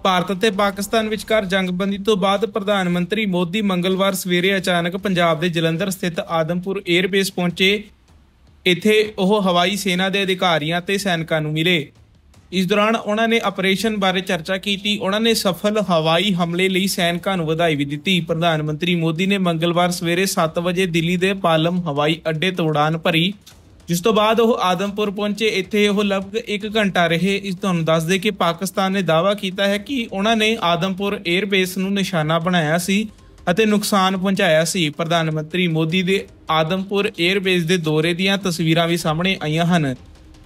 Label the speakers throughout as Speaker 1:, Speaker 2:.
Speaker 1: ਭਾਰਤ ਅਤੇ ਪਾਕਿਸਤਾਨ ਵਿਚਕਾਰ ਜੰਗਬੰਦੀ ਤੋਂ ਬਾਅਦ ਪ੍ਰਧਾਨ ਮੰਤਰੀ ਮੋਦੀ ਮੰਗਲਵਾਰ ਸਵੇਰੇ ਅਚਾਨਕ ਪੰਜਾਬ ਦੇ ਜਲੰਧਰ ਸਥਿਤ ਆਦਮਪੁਰ 에ਅਰਬੇਸ ਪਹੁੰਚੇ। ਇੱਥੇ ਉਹ ਹਵਾਈ ਸੈਨਾ ਦੇ ਅਧਿਕਾਰੀਆਂ ਤੇ ਸੈਨਿਕਾਂ ਨੂੰ ਮਿਲੇ। ਇਸ ਦੌਰਾਨ ਉਹਨਾਂ ਨੇ ਆਪਰੇਸ਼ਨ ਬਾਰੇ ਚਰਚਾ ਕੀਤੀ। ਉਹਨਾਂ ਨੇ ਸਫਲ ਹਵਾਈ ਹਮਲੇ ਲਈ ਸੈਨਿਕਾਂ ਨੂੰ ਵਧਾਈ ਵੀ ਦਿੱਤੀ। ਪ੍ਰਧਾਨ ਮੰਤਰੀ ਮੋਦੀ ਨੇ ਮੰਗਲਵਾਰ ਸਵੇਰੇ 7 ਵਜੇ ਦਿੱਲੀ ਦੇ ਪਾਲਮ ਹਵਾਈ ਅੱਡੇ ਤੋਂ ਉਡਾਨ ਭਰੀ, ਜਿਸ ਤੋਂ ਬਾਅਦ ਉਹ ਆਦਮਪੁਰ ਪਹੁੰਚੇ। ਇੱਥੇ ਉਹ ਲਗਭਗ 1 ਘੰਟਾ ਰਹੇ। ਇਸ ਤੁਹਾਨੂੰ ਦੱਸ ਦੇ ਕਿ ਪਾਕਿਸਤਾਨ ਨੇ ਦਾਅਵਾ ਕੀਤਾ ਹੈ ਕਿ ਉਹਨਾਂ ਨੇ ਆਦਮਪੁਰ 에ਅਰਬੇਸ ਨੂੰ ਨਿਸ਼ਾਨਾ ਬਣਾਇਆ ਸੀ ਅਤੇ ਨੁਕਸਾਨ ਪਹੁੰਚਾਇਆ ਸੀ। ਪ੍ਰਧਾਨ ਮੰਤਰੀ ਮੋਦੀ ਦੇ ਆਦਮਪੁਰ 에ਅਰਬੇਸ ਦੇ ਦੌਰੇ ਦੀਆਂ ਤਸਵੀਰਾਂ ਵੀ ਸਾਹਮਣੇ ਆਈਆਂ ਹਨ।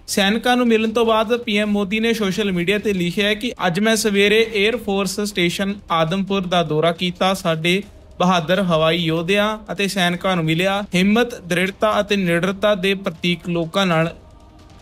Speaker 1: ਸੈਨਿਕਾਂ ਨੂੰ ਮਿਲਣ ਤੋਂ ਬਾਅਦ ਪੀਐਮ ਮੋਦੀ ਨੇ ਸੋਸ਼ਲ ਮੀਡੀਆ ਤੇ ਲਿਖਿਆ ਹੈ ਕਿ ਅੱਜ ਮੈਂ ਸਵੇਰੇ 에ਅਰ ਫੋਰਸ ਸਟੇਸ਼ਨ ਆਦਮਪੁਰ ਦਾ ਦੌਰਾ ਕੀਤਾ, ਸਾਡੇ ਬਹਾਦਰ ਹਵਾਈ ਯੋਧਿਆਂ ਅਤੇ ਸੈਨਿਕਾਂ ਨੂੰ ਮਿਲਿਆ। ਹਿੰਮਤ, ਦ੍ਰਿੜਤਾ ਅਤੇ ਨਿਡਰਤਾ ਦੇ ਪ੍ਰਤੀਕ ਲੋਕਾਂ ਨਾਲ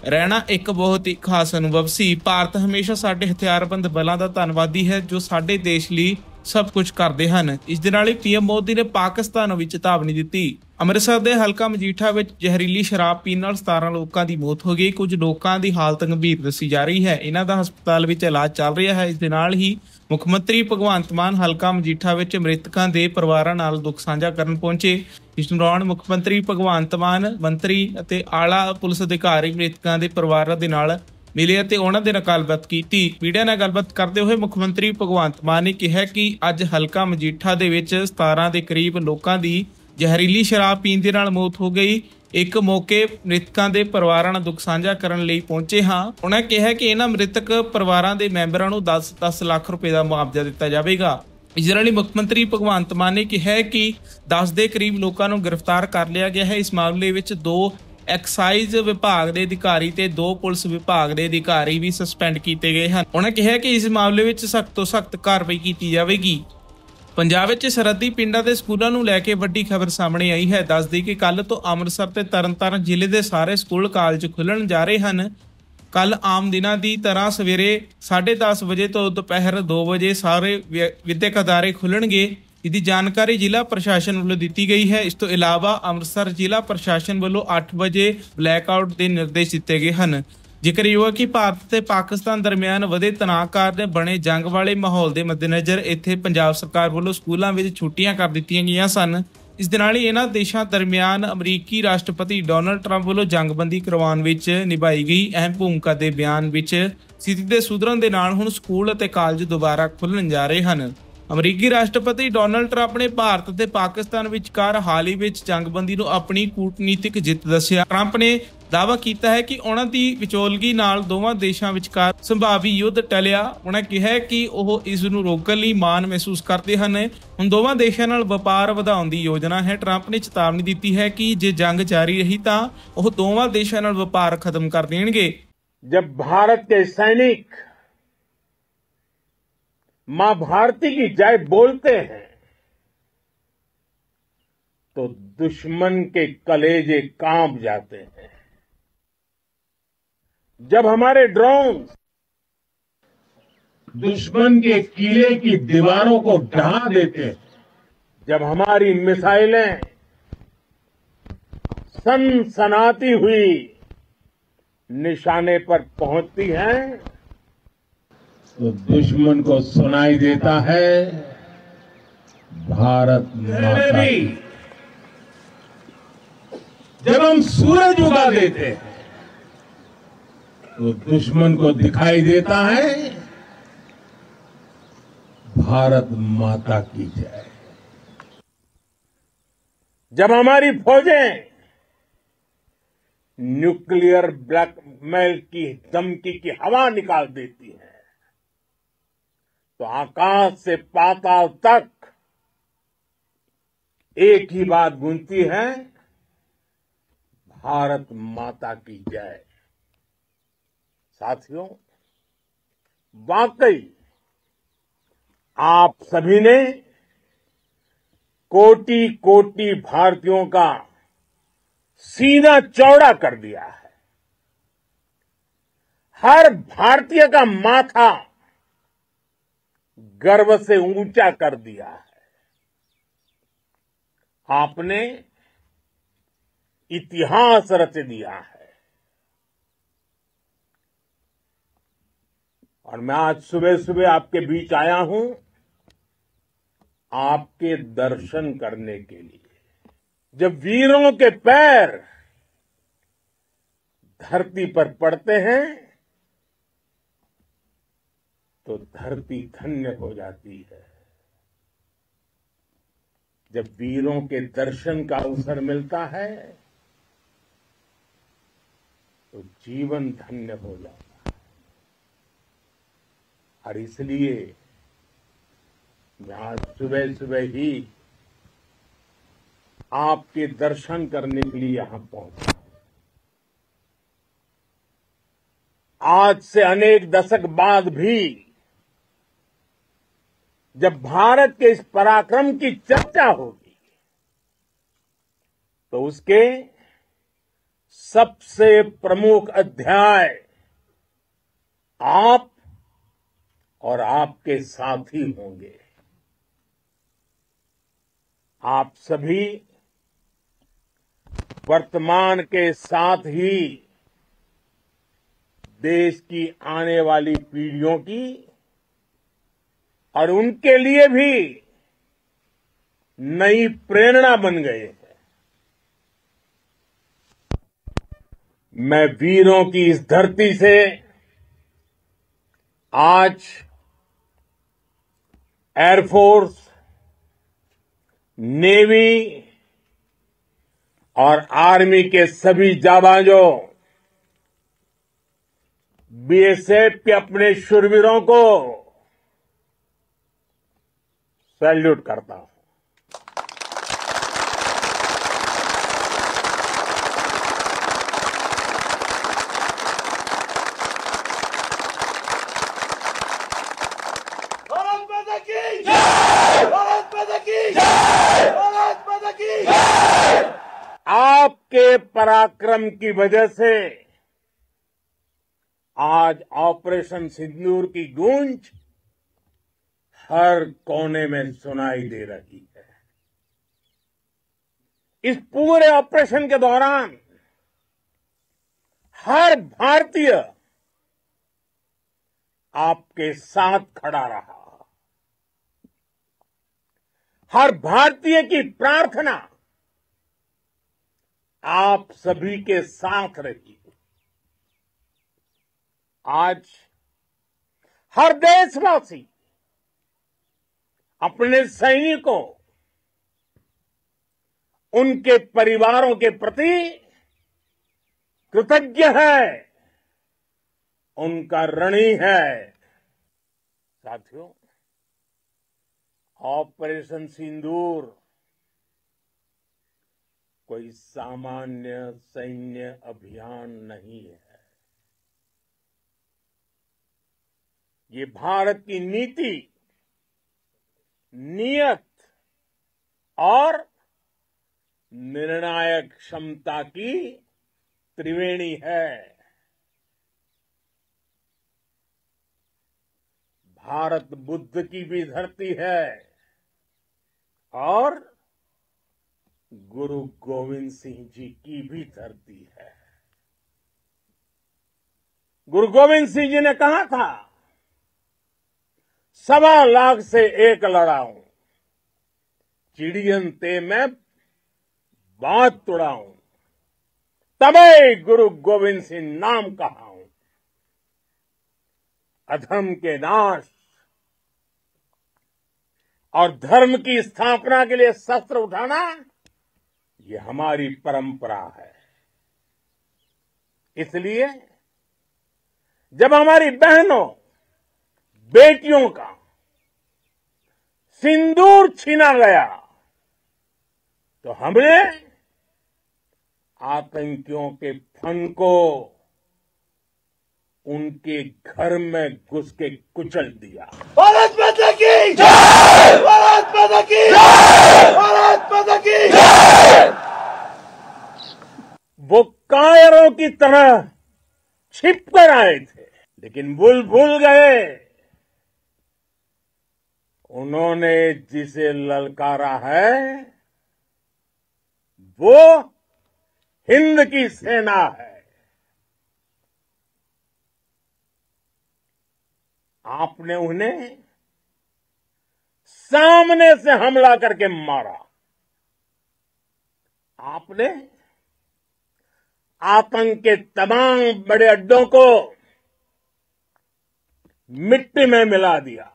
Speaker 1: ਰਹਿਣਾ ਇੱਕ ਬਹੁਤ ਹੀ ਖਾਸ ਅਨੁਭਵ ਸੀ। ਭਾਰਤ ਹਮੇਸ਼ਾ ਸਾਡੇ ਹਥਿਆਰਬੰਦ ਬਲਾਂ ਦਾ ਧੰਨਵਾਦੀ ਹੈ ਜੋ ਸਾਡੇ ਦੇਸ਼ ਲਈ ਸਭ ਕੁਝ ਕਰਦੇ ਹਨ। ਇਸ ਦੇ ਨਾਲ ਹੀ ਪੀਐਮ ਮੋਦੀ ਨੇ ਪਾਕਿਸਤਾਨ ਨੂੰ ਵੀ ਚੇਤਾਵਨੀ ਦਿੱਤੀ। ਅੰਮ੍ਰਿਤਸਰ ਦੇ ਹਲਕਾ ਮਜੀਠਾ ਵਿੱਚ ਜ਼ਹਿਰੀਲੀ ਸ਼ਰਾਬ ਪੀਣ ਨਾਲ 17 ਲੋਕਾਂ ਦੀ ਮੌਤ ਹੋ ਗਈ। ਕੁਝ ਲੋਕਾਂ ਦੀ ਹਾਲਤ ਗੰਭੀਰ ਦੱਸੀ ਜਾ ਰਹੀ ਹੈ। ਇਹਨਾਂ ਦਾ ਹਸਪਤਾਲ ਵਿੱਚ ਇਲਾਜ ਚੱਲ ਰਿਹਾ ਹੈ। ਇਸ ਦੇ ਨਾਲ ਹੀ ਮੁੱਖ ਮੰਤਰੀ ਭਗਵੰਤ ਮਾਨ ਹਲਕਾ ਮਜੀਠਾ ਵਿੱਚ ਮ੍ਰਿਤਕਾਂ ਦੇ ਪਰਿਵਾਰਾਂ ਨਾਲ ਦੁੱਖ ਸਾਂਝਾ ਕਰਨ ਪਹੁੰਚੇ। ਇਸ ਦੌਰਾਨ ਮੁੱਖ ਮੰਤਰੀ ਭਗਵੰਤ ਮਾਨ, ਮੰਤਰੀ ਅਤੇ ਆਲਾ ਪੁਲਿਸ ਅਧਿਕਾਰੀ ਮ੍ਰਿਤਕਾਂ ਦੇ ਪਰਿਵਾਰਾਂ ਦੇ ਨਾਲ ਮਿਲੇ ਅਤੇ ਉਹਨਾਂ ਦੇ ਨਾਲ ਗੱਲਬਾਤ ਕੀਤੀ। ਮੀਡੀਆ ਨਾਲ ਗੱਲਬਾਤ ਕਰਦੇ ਹੋਏ ਮੁੱਖ ਮੰਤਰੀ ਭਗਵੰਤ ਮਾਨ ਨੇ ਕਿਹਾ ਕਿ ਅੱਜ ਹਲਕਾ ਮਜੀਠਾ ਦੇ ਵਿੱਚ 17 ਦੇ ਕਰੀਬ ਲੋਕਾਂ ਦੀ ਜ਼ਹਿਰੀਲੀ ਸ਼ਰਾਬ ਪੀਣ ਦੇ ਨਾਲ ਮੌਤ ਹੋ ਗਈ। ਇੱਕ ਮੌਕੇ ਮ੍ਰਿਤਕਾਂ ਦੇ ਪਰਿਵਾਰਾਂ ਨਾਲ ਦੁੱਖ ਸਾਂਝਾ ਕਰਨ ਲਈ ਪਹੁੰਚੇ ਹਾਂ। ਉਹਨਾਂ ਕਿਹਾ ਕਿ ਇਹਨਾਂ ਮ੍ਰਿਤਕ ਪਰਿਵਾਰਾਂ ਦੇ ਮੈਂਬਰਾਂ ਨੂੰ 10 ਲੱਖ ਰੁਪਏ ਦਾ ਮੁਆਵਜ਼ਾ ਦਿੱਤਾ ਜਾਵੇਗਾ। ਇਸ ਦੇ ਨਾਲ ਹੀ ਮੁੱਖ ਮੰਤਰੀ ਭਗਵੰਤ ਮਾਨ ਨੇ ਕਿਹਾ ਕਿ 10 ਦੇ ਕਰੀਬ ਲੋਕਾਂ ਨੂੰ ਗ੍ਰਿਫਤਾਰ ਕਰ ਲਿਆ ਗਿਆ ਹੈ। ਇਸ ਮਾਮਲੇ ਵਿੱਚ 2 ਐਕਸਾਈਜ਼ ਵਿਭਾਗ ਦੇ ਅਧਿਕਾਰੀ ਤੇ 2 ਪੁਲਿਸ ਵਿਭਾਗ ਦੇ ਅਧਿਕਾਰੀ ਵੀ ਸਸਪੈਂਡ ਕੀਤੇ ਗਏ ਹਨ। ਉਹਨਾਂ ਕਿਹਾ ਕਿ ਇਸ ਮਾਮਲੇ ਵਿੱਚ ਸਖਤ ਤੋਂ ਸਖਤ ਕਾਰਵਾਈ ਕੀਤੀ ਜਾਵੇਗੀ। ਪੰਜਾਬ ਵਿੱਚ ਸਰਹੱਦੀ ਪਿੰਡਾਂ ਦੇ ਸਕੂਲਾਂ ਨੂੰ ਲੈ ਕੇ ਵੱਡੀ ਖਬਰ ਸਾਹਮਣੇ ਆਈ ਹੈ। ਦੱਸਦੀ ਕਿ ਕੱਲ ਤੋਂ ਅੰਮ੍ਰਿਤਸਰ ਤੇ ਤਰਨਤਾਰਨ ਜ਼ਿਲ੍ਹੇ ਦੇ ਸਾਰੇ ਸਕੂਲ ਕਾਲਜ ਖੁੱਲ੍ਹਣ ਜਾ ਰਹੇ ਹਨ। ਕੱਲ ਆਮ ਦਿਨਾਂ ਦੀ ਤਰ੍ਹਾਂ ਸਵੇਰੇ 10:30 ਵਜੇ ਤੋਂ ਦੁਪਹਿਰ 2 ਵਜੇ ਸਾਰੇ ਵਿਦਿਅਕ ਅਦਾਰੇ ਖੁੱਲ੍ਹਣਗੇ। इसकी जानकारी जिला प्रशासन वालों दी गई है। इस तो इलावा अमृतसर जिला प्रशासन वालों 8 बजे ब्लैकआउट के निर्देश दिए गए हैं। जिक्रयोग है कि भारत ते पाकिस्तान दरमियान वधे तनाव काਰਨ बने जंग वाले माहौल के मद्देनज़र इत्थे पंजाब सरकार वालों स्कूलों में छुट्टियां कर दित्तियां गईयां सन। इस दे नाल इन्हां देशां दरमियान अमरीकी राष्ट्रपति डोनाल्ड ट्रंप वालों जंगबंदी करवाउण विच निभाई गई अहम भूमिका के बयान विच स्थिति के सुधरन दे नाल हुण स्कूल ते कॉलेज दोबारा खुलण जा रहे हैं। अमरीकी राष्ट्रपति डोनाल्ड ट्रंप ने भारत ते पाकिस्तान विचकार हाल ही विच जंगबंदी नूं अपनी कूटनीतिक जित दस्सिया। ट्रंप ने दावा किया है कि उन्हां दी विचोलगी नाल दोवां देशां विचकार संभावी युद्ध टलिया। उन्हां कहा कि ओह इस नूं रोकण लई माण महसूस करदे हन। हुण दोवां देशां नाल वपार वधाउण दी योजना है। ट्रंप ने चेतावनी दी है कि जे जंग जारी रही तां ओह दोवां देशां नाल वपार खत्म कर देणगे।
Speaker 2: जब भारत के सैनिक मां भारती की जय बोलते हैं तो दुश्मन के कलेजे कांप जाते हैं। जब हमारे ड्रोन दुश्मन के किले की दीवारों को ढहा देते हैं, जब हमारी मिसाइलें सनसनाती हुई निशाने पर पहुंचती हैं तो दुश्मन को सुनाई देता है भारत माता। जब हम सूरज उगा देते हैं तो दुश्मन को दिखाई देता है भारत माता की जय। जब हमारी फौजें न्यूक्लियर ब्लैकमेल की धमकी की हवा निकाल देती हैं तो आकाश से पाताल तक एक ही बात गूंजती है भारत माता की जय। साथियों, वाकई आप सभी ने कोटि कोटि भारतीयों का सीना चौड़ा कर दिया है। हर भारतीय का माथा गर्व से ऊंचा कर दिया है। आपने इतिहास रच दिया है और मैं आज सुबह सुबह आपके बीच आया हूं आपके दर्शन करने के लिए। जब वीरों के पैर धरती पर पड़ते हैं तो धरती धन्य हो जाती है। जब वीरों के दर्शन का अवसर मिलता है तो जीवन धन्य हो जाता है। और इसलिए मैं आज सुबह सुबह ही आपके दर्शन करने के लिए यहां पहुंचा। आज से अनेक दशक बाद भी जब भारत के इस पराक्रम की चर्चा होगी तो उसके सबसे प्रमुख अध्याय आप और आपके साथी होंगे। आप सभी वर्तमान के साथ ही देश की आने वाली पीढ़ियों की और उनके लिए भी नई प्रेरणा बन गए हैं। मैं वीरों की इस धरती से आज एयरफोर्स, नेवी और आर्मी के सभी जाबाजों, बीएसएफ के अपने शूरवीरों को सैल्यूट करता हूं।
Speaker 3: भारत माता की जय! भारत माता की जय! भारत माता की जय!
Speaker 2: आपके पराक्रम की वजह से आज ऑपरेशन सिंदूर की गूंज हर कोने में सुनाई दे रही है। इस पूरे ऑपरेशन के दौरान हर भारतीय आपके साथ खड़ा रहा। हर भारतीय की प्रार्थना आप सभी के साथ रही। आज हर देशवासी अपने सैनिकों, उनके परिवारों के प्रति कृतज्ञ है, उनका ऋणी है। साथियों, ऑपरेशन सिंदूर कोई सामान्य सैन्य अभियान नहीं है। ये भारत की नीति, नियत और निर्णायक क्षमता की त्रिवेणी है। भारत बुद्ध की भी धरती है और गुरु गोविंद सिंह जी की भी धरती है। गुरु गोविंद सिंह जी ने कहा था, 1.25 लाख से एक लड़ाऊं, चिड़ियन ते मैं बात तुड़ाऊं, तबे गुरु गोविंद सिंह नाम कहाऊं। अधर्म के नाश और धर्म की स्थापना के लिए शस्त्र उठाना, ये हमारी परंपरा है। इसलिए जब हमारी बहनों, बेटियों का सिंदूर छीना गया तो हमने आतंकियों के फन को उनके घर में घुस के कुचल दिया।
Speaker 3: भारत माता की जय! भारत माता की जय! भारत माता की जय!
Speaker 2: वो कायरों की तरह छिप कर आए थे, लेकिन भूल गए उन्होंने जिसे ललकारा है वो हिंद की सेना है। आपने उन्हें सामने से हमला करके मारा। आपने आतंक के तमाम बड़े अड्डों को मिट्टी में मिला दिया।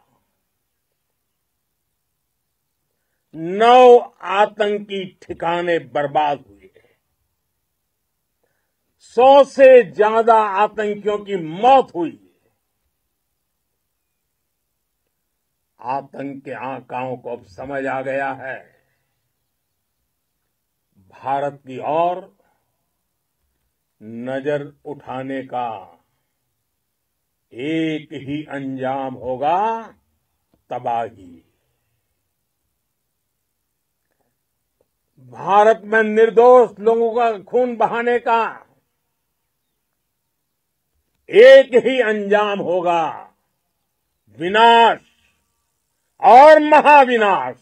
Speaker 2: 9 आतंकी ठिकाने बर्बाद हुए। 100 से ज्यादा आतंकियों की मौत हुई। आतंक के आकाओं को अब समझ आ गया है, भारत की ओर नजर उठाने का एक ही अंजाम होगा, तबाही। भारत में निर्दोष लोगों का खून बहाने का एक ही अंजाम होगा, विनाश और महाविनाश।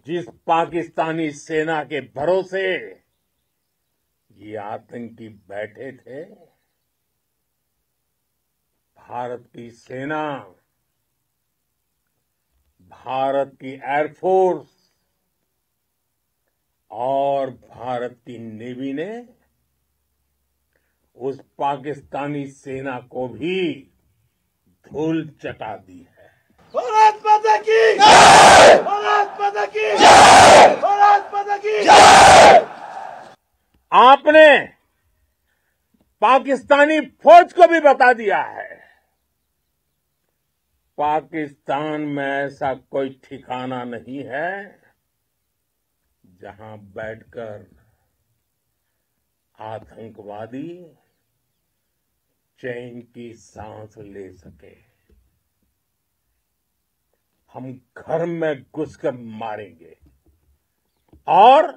Speaker 2: जिस पाकिस्तानी सेना के भरोसे ये आतंकी बैठे थे, भारत की सेना, भारत की एयरफोर्स और भारत की नेवी ने उस पाकिस्तानी सेना को भी धूल चटा दी है।
Speaker 3: भारत माता की जय! भारत माता की जय! भारत माता की जय!
Speaker 2: आपने पाकिस्तानी फौज को भी बता दिया है, पाकिस्तान में ऐसा कोई ठिकाना नहीं है जहां बैठकर आतंकवादी चैन की सांस ले सके। हम घर में घुसकर मारेंगे और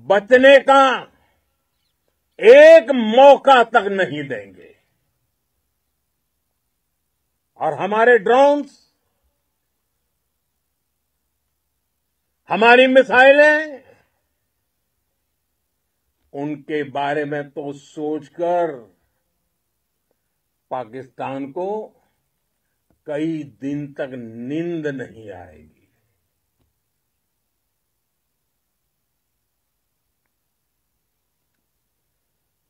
Speaker 2: बचने का एक मौका तक नहीं देंगे। और हमारे ड्रोन्स, हमारी मिसाइलें, उनके बारे में तो सोचकर पाकिस्तान को कई दिन तक नींद नहीं आएगी।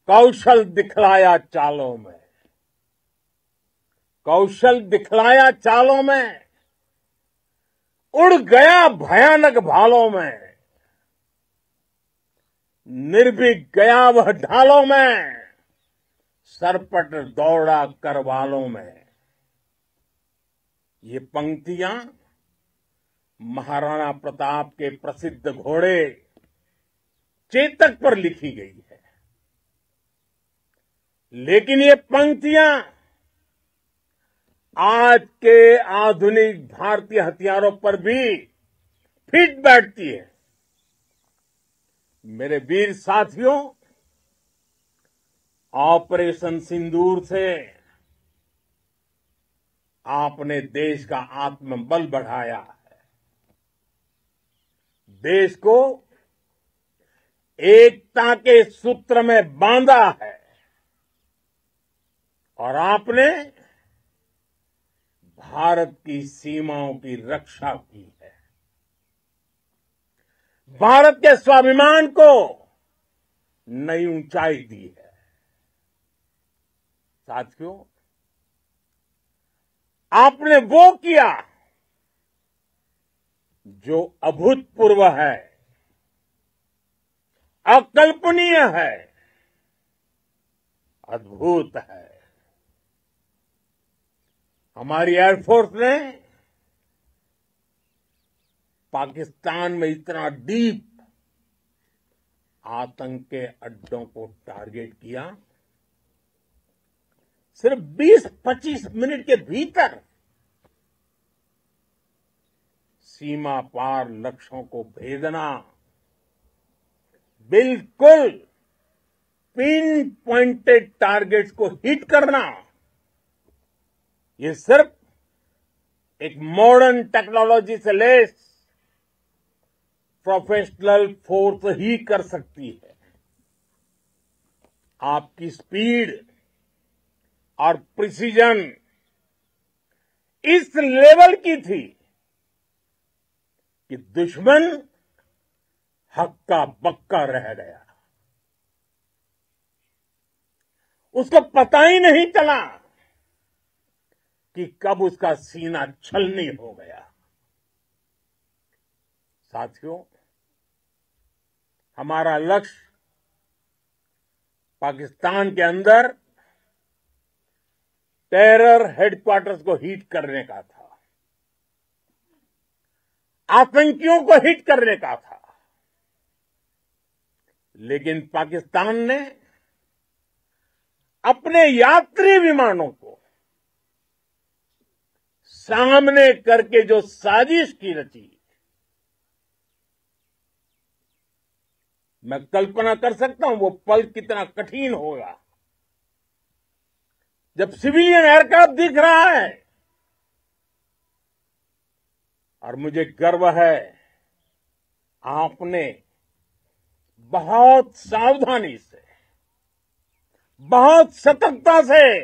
Speaker 2: कौशल दिखलाया चालों में, कौशल दिखलाया चालों में, उड़ गया भयानक भालों में, निर्भीक गया वह ढालों में, सरपट दौड़ा करवालों में। ये पंक्तियां महाराणा प्रताप के प्रसिद्ध घोड़े चेतक पर लिखी गई है, लेकिन ये पंक्तियां आज के आधुनिक भारतीय हथियारों पर भी फिट बैठती है। मेरे वीर साथियों, ऑपरेशन सिंदूर से आपने देश का आत्मबल बढ़ाया है, देश को एकता के सूत्र में बांधा है और आपने भारत की सीमाओं की रक्षा की है। भारत के स्वाभिमान को नई ऊंचाई दी है। साथियों, आपने वो किया जो अभूतपूर्व है, अकल्पनीय है, अद्भुत है। हमारी एयरफोर्स ने पाकिस्तान में इतना डीप आतंक के अड्डों को टारगेट किया, सिर्फ 20-25 मिनट के भीतर सीमा पार लक्ष्यों को भेदना, बिल्कुल पिन पॉइंटेड टारगेट्स को हिट करना, ये सिर्फ एक मॉडर्न टेक्नोलॉजी से लैस प्रोफेशनल फोर्स ही कर सकती है। आपकी स्पीड, और प्रिसीजन इस लेवल की थी कि दुश्मन हक्का बक्का रह गया। उसको पता ही नहीं चला कि कब उसका सीना छलनी हो गया। साथियों, हमारा लक्ष्य पाकिस्तान के अंदर टेरर हेडक्वार्टर्स को हिट करने का था, आतंकियों को हिट करने का था। लेकिन पाकिस्तान ने अपने यात्री विमानों को सामने करके जो साजिश की रची, मैं कल्पना कर सकता हूं वो पल कितना कठिन होगा जब सिविलियन एयरक्राफ्ट दिख रहा है। और मुझे गर्व है, आपने बहुत सावधानी से, बहुत सतर्कता से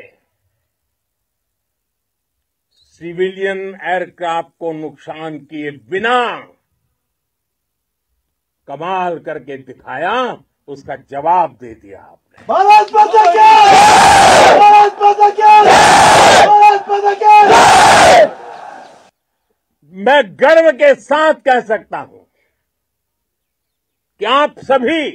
Speaker 2: सिविलियन एयरक्राफ्ट को नुकसान किए बिना कमाल करके दिखाया, उसका जवाब दे दिया आपने।
Speaker 3: भारत माता की जय! भारत माता की जय! भारत माता की जय!
Speaker 2: मैं गर्व के साथ कह सकता हूं कि आप सभी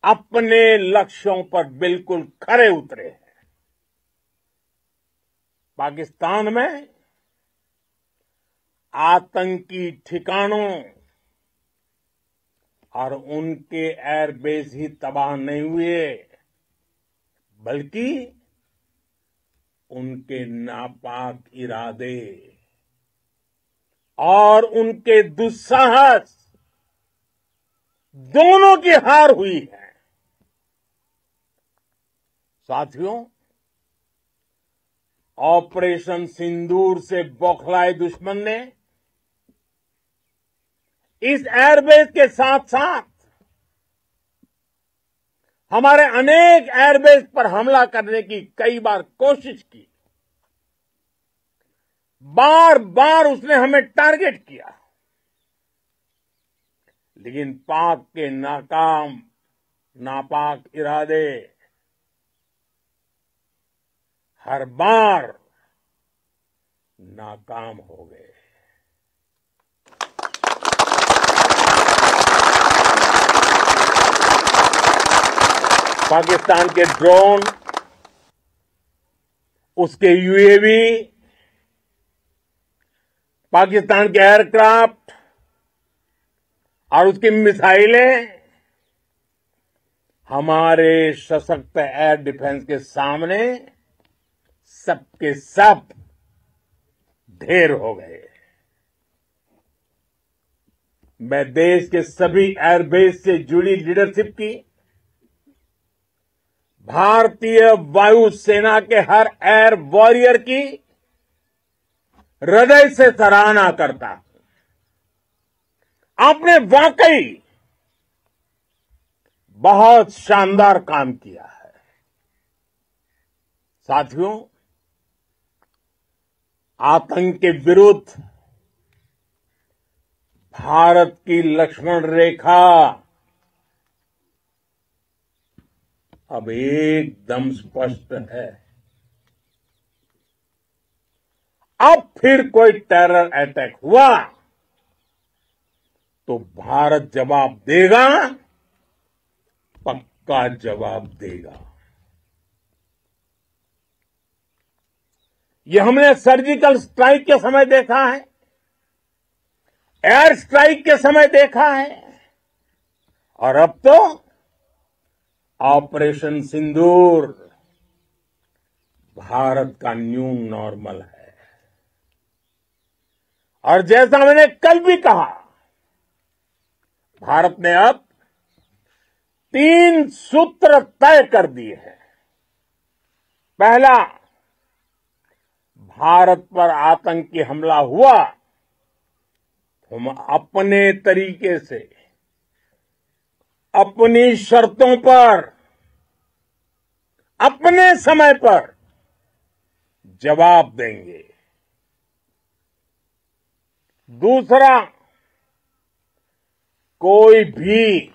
Speaker 2: अपने लक्ष्यों पर बिल्कुल खरे उतरे हैं। पाकिस्तान में आतंकी ठिकानों और उनके एयरबेस ही तबाह नहीं हुए, बल्कि उनके नापाक इरादे और उनके दुस्साहस दोनों की हार हुई है। साथियों, ऑपरेशन सिंदूर से बौखलाए दुश्मन ने इस एयरबेस के साथ साथ हमारे अनेक एयरबेस पर हमला करने की कई बार कोशिश की। बार बार उसने हमें टारगेट किया, लेकिन पाक के नापाक इरादे हर बार नाकाम हो गए। पाकिस्तान के ड्रोन, उसके यूएवी, पाकिस्तान के एयरक्राफ्ट और उसकी मिसाइलें हमारे सशक्त एयर डिफेंस के सामने सबके सब ढेर हो गए। मैं देश के सभी एयरबेस से जुड़ी लीडरशिप की, भारतीय वायुसेना के हर एयर वॉरियर की हृदय से सराहना करता हूं। आपने वाकई बहुत शानदार काम किया है। साथियों, आतंक के विरुद्ध भारत की लक्ष्मण रेखा अब एकदम स्पष्ट है। अब फिर कोई टेरर अटैक हुआ तो भारत जवाब देगा, पक्का जवाब देगा। ये हमने सर्जिकल स्ट्राइक के समय देखा है, एयर स्ट्राइक के समय देखा है, और अब तो ऑपरेशन सिंदूर भारत का न्यू नॉर्मल है। और जैसा मैंने कल भी कहा, भारत ने अब 3 सूत्र तय कर दिए हैं। पहला, भारत पर आतंकी हमला हुआ, हम अपने तरीके से, अपनी शर्तों पर अपने समय पर जवाब देंगे। दूसरा, कोई भी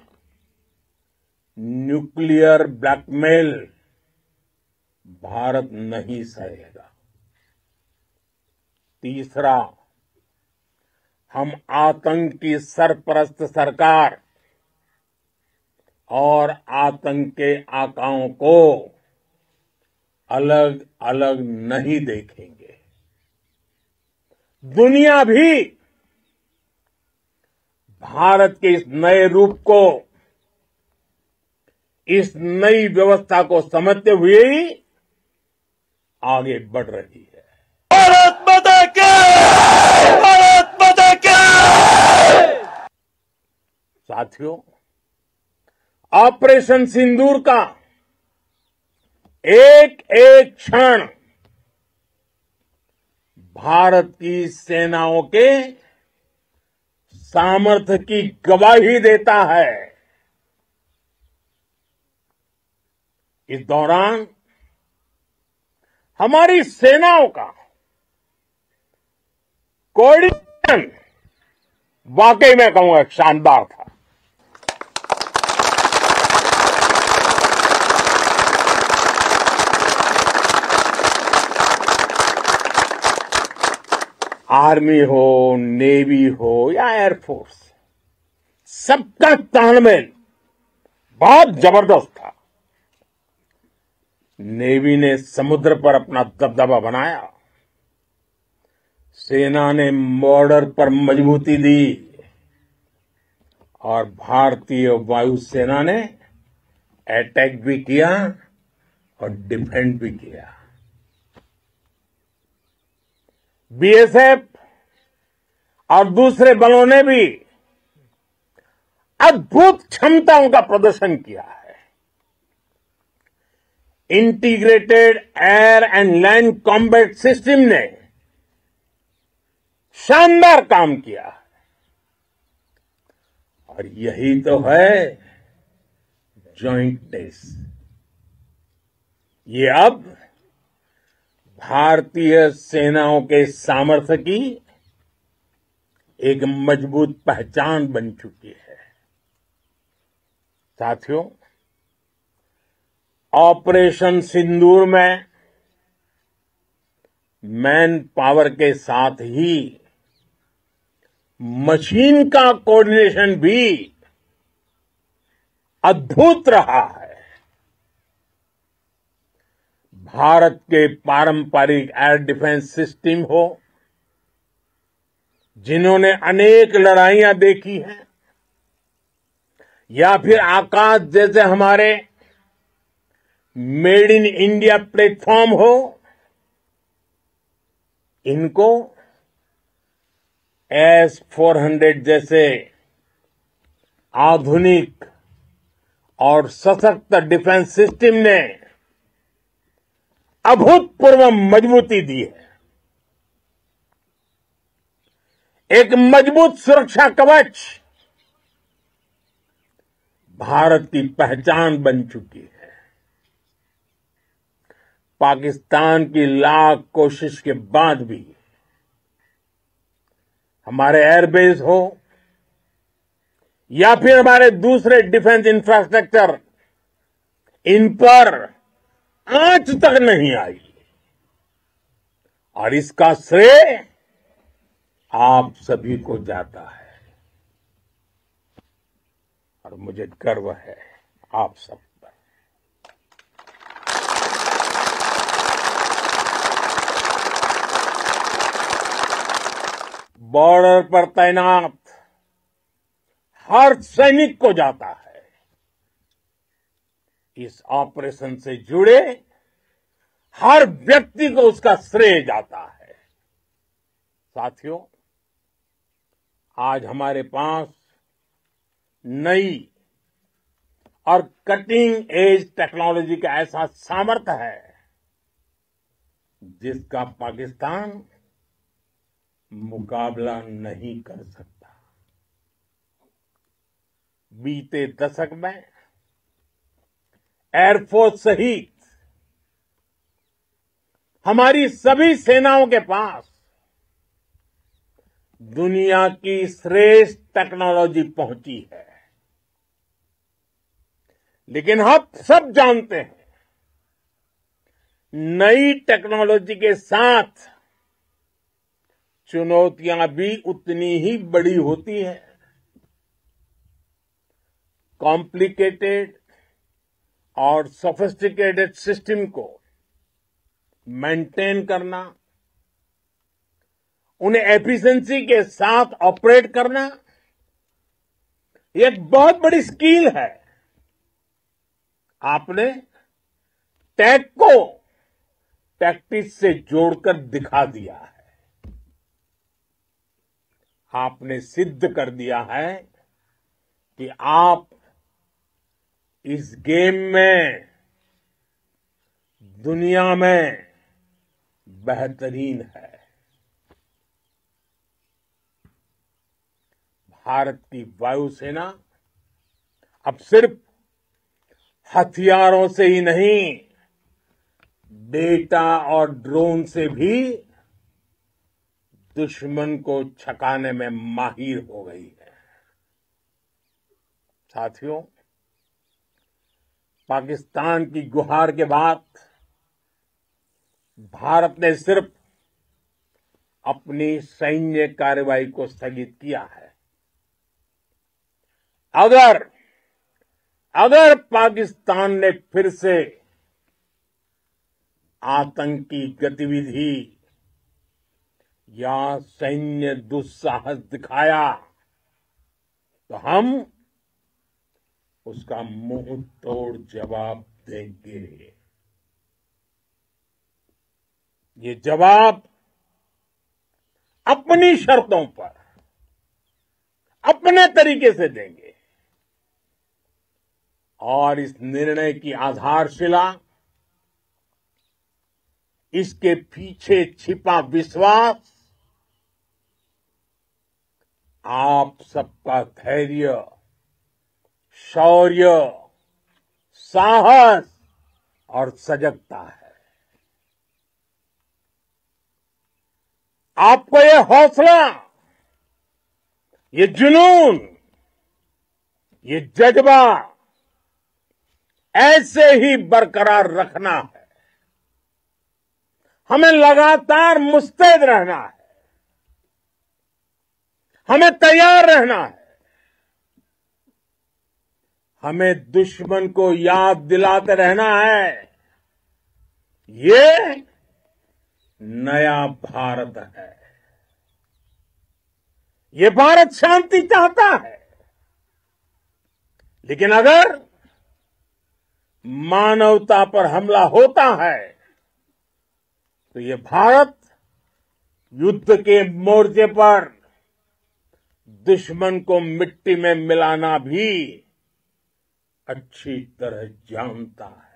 Speaker 2: न्यूक्लियर ब्लैकमेल भारत नहीं सहेगा। तीसरा, हम आतंक की सरपरस्त सरकार और आतंक के आकाओं को अलग अलग नहीं देखेंगे। दुनिया भी भारत के इस नए रूप को, इस नई व्यवस्था को समझते हुए ही आगे बढ़ रही है।
Speaker 3: भारत माता की! भारत माता की!
Speaker 2: साथियों, ऑपरेशन सिंदूर का एक एक क्षण भारत की सेनाओं के सामर्थ्य की गवाही देता है। इस दौरान हमारी सेनाओं का कोऑर्डिनेशन वाकई में कहूंगा शानदार था। आर्मी हो, नेवी हो या एयरफोर्स, सबका तालमेल बहुत जबरदस्त था। नेवी ने समुद्र पर अपना दबदबा बनाया, सेना ने बॉर्डर पर मजबूती दी और भारतीय वायुसेना ने अटैक भी किया और डिफेंड भी किया। बीएसएफ और दूसरे बलों ने भी अद्भुत क्षमताओं का प्रदर्शन किया है। Integrated air and land combat system ने शानदार काम किया है। और यही तो है जॉइंटनेस। ये अब भारतीय सेनाओं के सामर्थ्य की एक मजबूत पहचान बन चुकी है। साथियों, ऑपरेशन सिंदूर में मैन पावर के साथ ही मशीन का कोऑर्डिनेशन भी अद्भुत रहा है। भारत के पारंपरिक एयर डिफेंस सिस्टम हो, जिन्होंने अनेक लड़ाइयां देखी हैं, या फिर आकाश जैसे हमारे मेड इन इंडिया प्लेटफॉर्म हो, इनको S-400 जैसे आधुनिक और सशक्त डिफेंस सिस्टम ने अभूतपूर्व मजबूती दी है। एक मजबूत सुरक्षा कवच भारत की पहचान बन चुकी है। पाकिस्तान की लाख कोशिश के बाद भी हमारे एयरबेस हो या फिर हमारे दूसरे डिफेंस इंफ्रास्ट्रक्चर, इन पर आंच तक नहीं आई। और इसका श्रेय आप सभी को जाता है और मुझे गर्व है आप सब पर। बॉर्डर पर तैनात हर सैनिक को जाता है। इस ऑपरेशन से जुड़े हर व्यक्ति को उसका श्रेय जाता है। साथियों, आज हमारे पास नई और कटिंग एज टेक्नोलॉजी का ऐसा सामर्थ्य है जिसका पाकिस्तान मुकाबला नहीं कर सकता। बीते दशक में एयरफोर्स सहित हमारी सभी सेनाओं के पास दुनिया की श्रेष्ठ टेक्नोलॉजी पहुंची है। लेकिन हम सब जानते हैं, नई टेक्नोलॉजी के साथ चुनौतियां भी उतनी ही बड़ी होती हैं। कॉम्प्लिकेटेड और सोफिस्टिकेटेड सिस्टम को मेंटेन करना, उन्हें एफिशिएंसी के साथ ऑपरेट करना, ये एक बहुत बड़ी स्किल है। आपने टेक को टैक्टिक्स से जोड़कर दिखा दिया है। आपने सिद्ध कर दिया है कि आप इस गेम में दुनिया में बेहतरीन है। भारत की वायुसेना अब सिर्फ हथियारों से ही नहीं, डेटा और ड्रोन से भी दुश्मन को छकाने में माहिर हो गई है। साथियों, पाकिस्तान की गुहार के बाद भारत ने सिर्फ अपनी सैन्य कार्रवाई को स्थगित किया है। अगर पाकिस्तान ने फिर से आतंकी गतिविधि या सैन्य दुस्साहस दिखाया तो हम उसका मुंह तोड़ जवाब देंगे। ये जवाब अपनी शर्तों पर, अपने तरीके से देंगे। और इस निर्णय की आधारशिला, इसके पीछे छिपा विश्वास, आप सबका धैर्य, शौर्य, साहस और सजगता है। आपको ये हौसला, ये जुनून, ये जज्बा ऐसे ही बरकरार रखना है। हमें लगातार मुस्तैद रहना है, हमें तैयार रहना है। हमें दुश्मन को याद दिलाते रहना है, ये नया भारत है। ये भारत शांति चाहता है, लेकिन अगर मानवता पर हमला होता है तो ये भारत युद्ध के मोर्चे पर दुश्मन को मिट्टी में मिलाना भी अच्छी तरह जानता है।